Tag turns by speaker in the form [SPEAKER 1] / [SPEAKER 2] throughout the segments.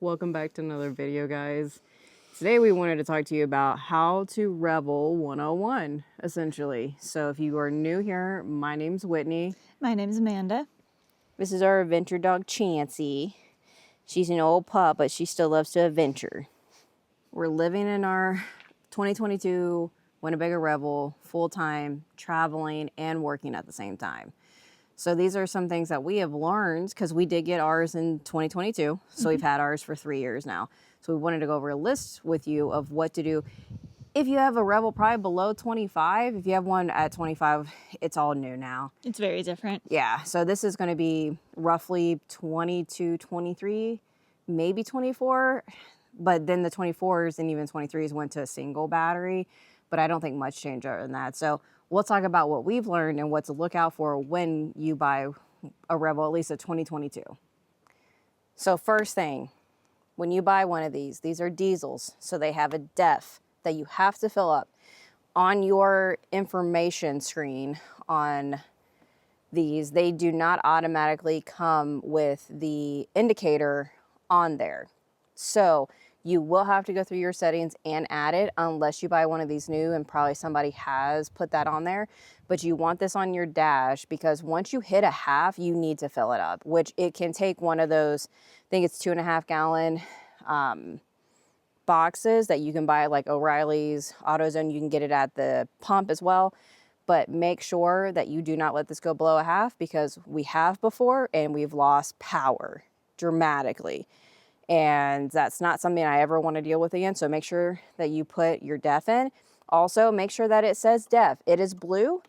[SPEAKER 1] Welcome back to another video, guys. Today we wanted to talk to you about how to Revel 101, essentially. So if you are new here, my name's Whitney.
[SPEAKER 2] My name's Amanda.
[SPEAKER 1] This is our adventure dog, Chansey. She's an old pup, but she still loves to adventure. We're living in our 2022 Winnebago Revel full-time, traveling and working at the same time. So these are some things that we have learned because we did get ours in 2022. So we've had ours for 3 years now. So we wanted to go over a list with you of what to do. If you have a Revel probably below 25, if you have one at 25, it's all new now.
[SPEAKER 2] It's very different.
[SPEAKER 1] Yeah, so this is going to be roughly 22, 23, maybe 24. But then the 24s and even 23s went to a single battery. But I don't think much changed other than that. So we'll talk about what we've learned and what to look out for when you buy a Revel, at least a 2022. So first thing, when you buy one of these are diesels. So they have a def that you have to fill up. On your information screen on these, they do not automatically come with the indicator on there. So you will have to go through your settings and add it unless you buy one of these new, and probably somebody has put that on there. But you want this on your dash because once you hit a half, you need to fill it up, which it can take one of those, I think it's 2.5 gallon boxes that you can buy at like O'Reilly's, AutoZone. You can get it at the pump as well. But make sure that you do not let this go below a half, because we have before and we've lost power dramatically. And that's not something I ever want to deal with again. So make sure that you put your def in. Also, make sure that it says def. It is blue.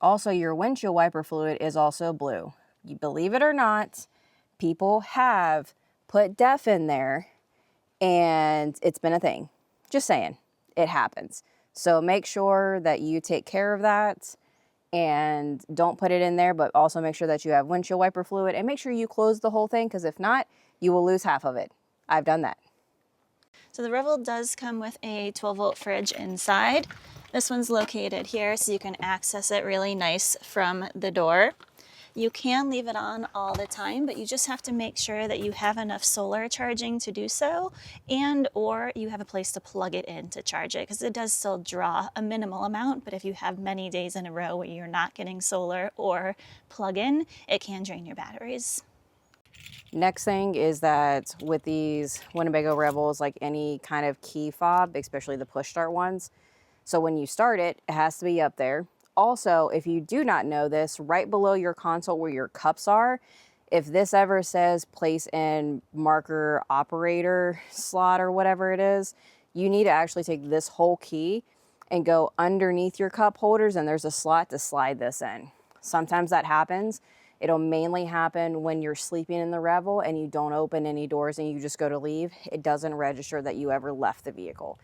[SPEAKER 1] Also, your windshield wiper fluid is also blue. You believe it or not, people have put def in there and it's been a thing. Just saying, it happens. So make sure that you take care of that and don't put it in there, but also make sure that you have windshield wiper fluid and make sure you close the whole thing, because if not, you will lose half of it. I've done that.
[SPEAKER 2] So the Revel does come with a 12-volt fridge inside. This one's located here, so you can access it really nice from the door. You can leave it on all the time, but you just have to make sure that you have enough solar charging to do so, and or you have a place to plug it in to charge it, because it does still draw a minimal amount. But if you have many days in a row where you're not getting solar or plug-in, it can drain your batteries.
[SPEAKER 1] Next thing is that with these Winnebago Revels, like any kind of key fob, especially the push start ones, so when you start it, it has to be up there. Also, if you do not know this, right below your console where your cups are, if this ever says place in marker operator slot or whatever it is, you need to actually take this whole key and go underneath your cup holders, and there's a slot to slide this in. Sometimes that happens. It'll mainly happen when you're sleeping in the Revel and you don't open any doors and you just go to leave. It doesn't register that you ever left the vehicle.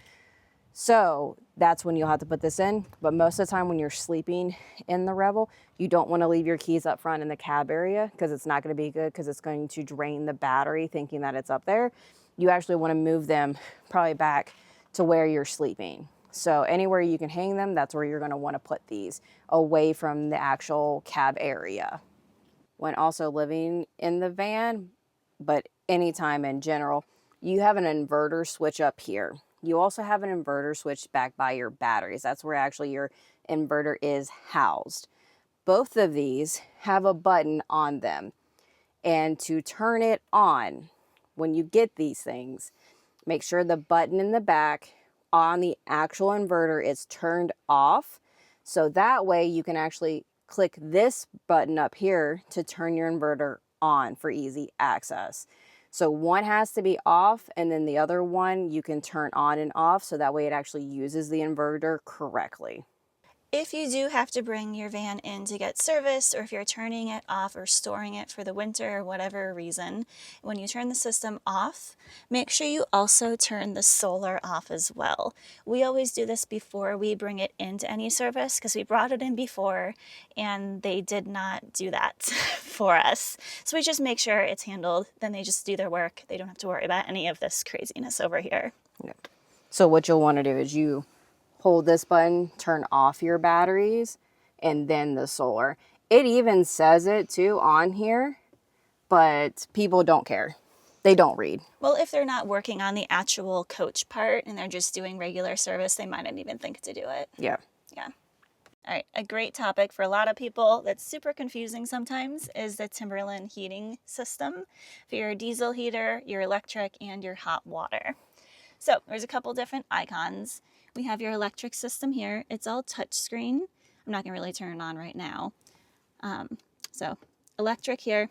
[SPEAKER 1] So that's when you'll have to put this in. But most of the time when you're sleeping in the Revel, you don't want to leave your keys up front in the cab area, because it's not going to be good, because it's going to drain the battery thinking that it's up there. You actually want to move them probably back to where you're sleeping. So anywhere you can hang them, that's where you're going to want to put these, away from the actual cab area. When also living in the van, but anytime in general, you have an inverter switch up here. You also have an inverter switch back by your batteries. That's where actually your inverter is housed. Both of these have a button on them. And to turn it on, when you get these things, make sure the button in the back on the actual inverter is turned off. So that way you can actually click this button up here to turn your inverter on for easy access. So one has to be off, and then the other one you can turn on and off, so that way it actually uses the inverter correctly.
[SPEAKER 2] If you do have to bring your van in to get serviced, or if you're turning it off or storing it for the winter or whatever reason, when you turn the system off, make sure you also turn the solar off as well. We always do this before we bring it into any service, because we brought it in before and they did not do that for us. So we just make sure it's handled, then they just do their work. They don't have to worry about any of this craziness over here.
[SPEAKER 1] Yeah. So what you'll want to do is you hold this button, turn off your batteries, and then the solar. It even says it too on here, but people don't care. They don't read.
[SPEAKER 2] Well, if they're not working on the actual coach part and they're just doing regular service, they might not even think to do it.
[SPEAKER 1] Yeah.
[SPEAKER 2] Yeah. All right, a great topic for a lot of people that's super confusing sometimes is the Timberland heating system for your diesel heater, your electric, and your hot water. So there's a couple different icons. We have your electric system here. It's all touch screen. I'm not gonna really turn it on right now. So electric here,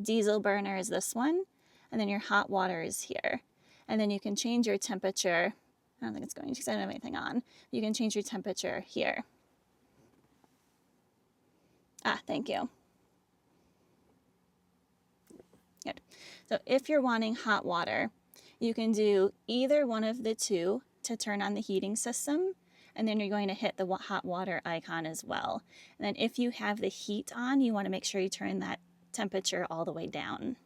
[SPEAKER 2] diesel burner is this one, and then your hot water is here. And then you can change your temperature. I don't think it's going to because I don't have anything on. You can change your temperature here. Ah, thank you. Good. So if you're wanting hot water, you can do either one of the two to turn on the heating system, and then you're going to hit the hot water icon as well. And then if you have the heat on, you want to make sure you turn that temperature all the way down.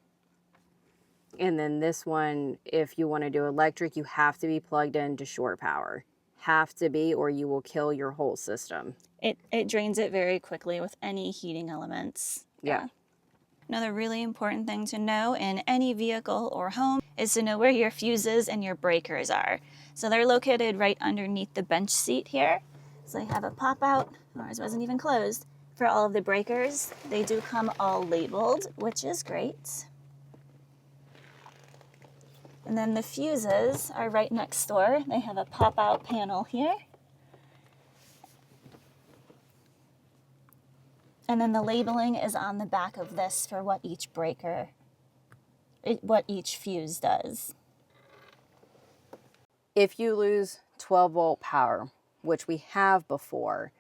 [SPEAKER 1] And then this one, if you want to do electric, you have to be plugged into shore power. Have to be, or you will kill your whole system.
[SPEAKER 2] It drains it very quickly with any heating elements.
[SPEAKER 1] Yeah.
[SPEAKER 2] Another really important thing to know in any vehicle or home is to know where your fuses and your breakers are. So they're located right underneath the bench seat here. So they have a pop out, ours wasn't even closed, for all of the breakers. They do come all labeled, which is great. And then the fuses are right next door. They have a pop out panel here. And then the labeling is on the back of this for what each breaker, what each fuse does.
[SPEAKER 1] If you lose 12-volt power, which we have before,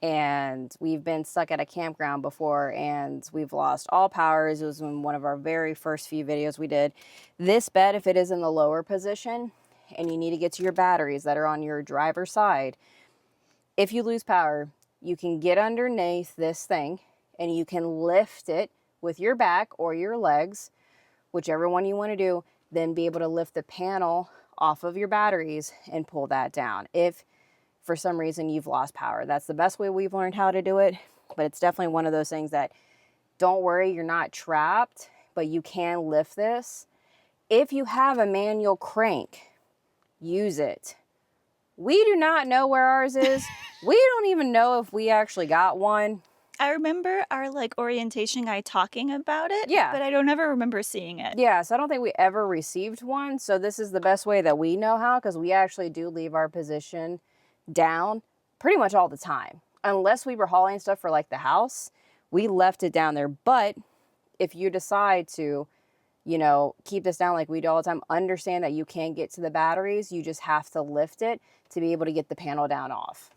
[SPEAKER 1] and we've been stuck at a campground before and we've lost all powers. It was in one of our very first few videos we did. This bed, if it is in the lower position and you need to get to your batteries that are on your driver's side, if you lose power, you can get underneath this thing and you can lift it with your back or your legs, whichever one you want to do, then be able to lift the panel off of your batteries and pull that down. If for some reason you've lost power, that's the best way we've learned how to do it. But it's definitely one of those things that, don't worry, you're not trapped, but you can lift this. If you have a manual crank, use it. We do not know where ours is. We don't even know if we actually got one.
[SPEAKER 2] I remember our orientation guy talking about it,
[SPEAKER 1] Yeah,
[SPEAKER 2] but I don't ever remember seeing it.
[SPEAKER 1] Yeah, so I don't think we ever received one. So this is the best way that we know how, because we actually do leave our position down pretty much all the time. Unless we were hauling stuff for the house, we left it down there. But if you decide to, keep this down like we do all the time, understand that you can get to the batteries. You just have to lift it to be able to get the panel down off.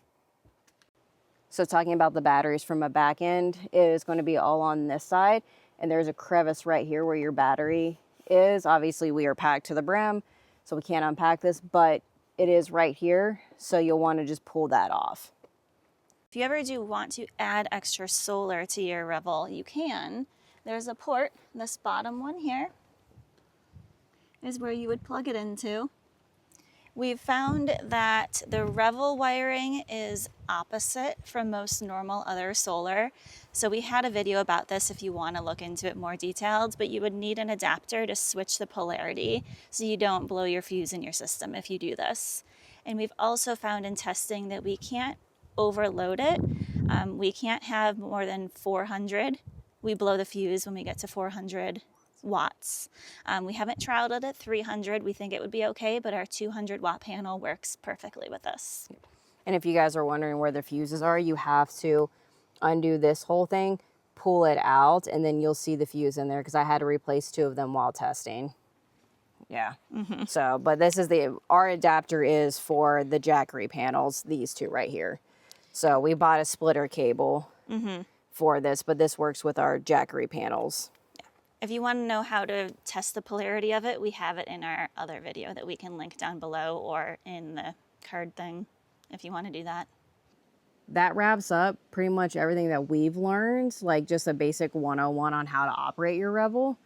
[SPEAKER 1] So talking about the batteries from a back end, it is going to be all on this side. And there's a crevice right here where your battery is. Obviously we are packed to the brim, so we can't unpack this, but it is right here. So you'll want to just pull that off.
[SPEAKER 2] If you ever do want to add extra solar to your Revel, you can. There's a port, this bottom one here is where you would plug it into. We've found that the Revel wiring is opposite from most normal other solar. So we had a video about this if you want to look into it more detailed, but you would need an adapter to switch the polarity so you don't blow your fuse in your system if you do this. And we've also found in testing that we can't overload it. We can't have more than 400. We blow the fuse when we get to 400 watts. We haven't trialed it at 300. We think it would be okay, but our 200 watt panel works perfectly with this.
[SPEAKER 1] And if you guys are wondering where the fuses are, you have to undo this whole thing, pull it out, and then you'll see the fuse in there, because I had to replace 2 of them while testing. Yeah. So, but this is our adapter is for the Jackery panels, these 2 right here. So we bought a splitter cable for this, but this works with our Jackery panels.
[SPEAKER 2] If you want to know how to test the polarity of it, we have it in our other video that we can link down below or in the card thing if you want to do that.
[SPEAKER 1] That wraps up pretty much everything that we've learned, like just a basic 101 on how to operate your Revel,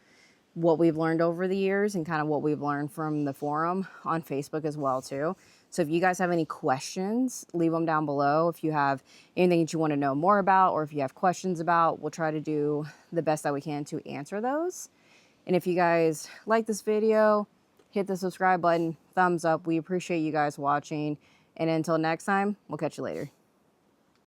[SPEAKER 1] what we've learned over the years, and kind of what we've learned from the forum on Facebook as well too. So if you guys have any questions, leave them down below. If you have anything that you want to know more about, or if you have questions about, we'll try to do the best that we can to answer those. And if you guys like this video, hit the subscribe button, thumbs up. We appreciate you guys watching. And until next time, we'll catch you later.